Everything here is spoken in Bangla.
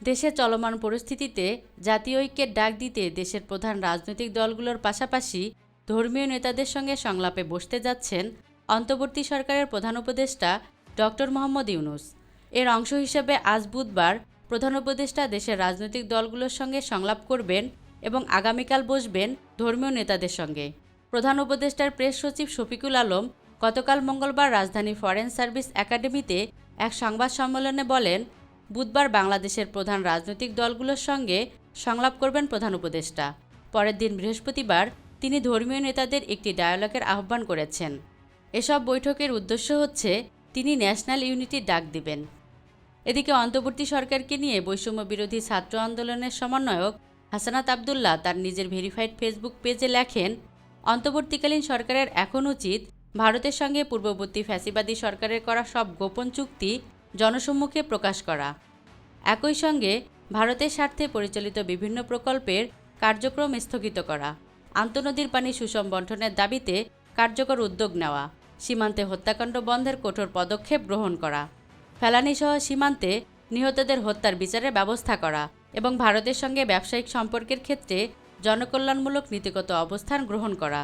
দেশে চলমান পরিস্থিতিতে জাতীয় ঐক্যের ডাক দিতে দেশের প্রধান রাজনৈতিক দলগুলোর পাশাপাশি ধর্মীয় নেতাদের সঙ্গে সংলাপে বসতে যাচ্ছেন অন্তর্বর্তী সরকারের প্রধান উপদেষ্টা ডক্টর মোহাম্মদ ইউনূস। এর অংশ হিসেবে আজ বুধবার প্রধান উপদেষ্টা দেশের রাজনৈতিক দলগুলোর সঙ্গে সংলাপ করবেন এবং আগামীকাল বসবেন ধর্মীয় নেতাদের সঙ্গে। প্রধান উপদেষ্টার প্রেস সচিব শফিকুল আলম গতকাল মঙ্গলবার রাজধানী ফরেন সার্ভিস একাডেমিতে এক সংবাদ সম্মেলনে বলেন, বুধবার বাংলাদেশের প্রধান রাজনৈতিক দলগুলোর সঙ্গে সংলাপ করবেন প্রধান উপদেষ্টা। পরের দিন বৃহস্পতিবার তিনি ধর্মীয় নেতাদের একটি ডায়ালগের আহ্বান করেছেন। এসব বৈঠকের উদ্দেশ্য হচ্ছে তিনি ন্যাশনাল ইউনিটির ডাক দিবেন। এদিকে অন্তর্বর্তী সরকারকে নিয়ে বৈষম্য বিরোধী ছাত্র আন্দোলনের সমন্বয়ক হাসানাত আবদুল্লাহ তার নিজের ভেরিফাইড ফেসবুক পেজে লেখেন, অন্তর্বর্তীকালীন সরকারের এখন উচিত ভারতের সঙ্গে পূর্ববর্তী ফ্যাসিবাদী সরকারের করা সব গোপন চুক্তি জনসম্মুখে প্রকাশ করা। একই সঙ্গে ভারতের স্বার্থে পরিচালিত বিভিন্ন প্রকল্পের কার্যক্রম স্থগিত করা, আন্তঃনদীর পানি সুষম বণ্টনের দাবিতে কার্যকর উদ্যোগ নেওয়া, সীমান্তে হত্যাকাণ্ড বন্ধের কঠোর পদক্ষেপ গ্রহণ করা, ফেলানিসহ সীমান্তে নিহতদের হত্যার বিচারের ব্যবস্থা করা এবং ভারতের সঙ্গে ব্যবসায়িক সম্পর্কের ক্ষেত্রে জনকল্যাণমূলক নীতিগত অবস্থান গ্রহণ করা।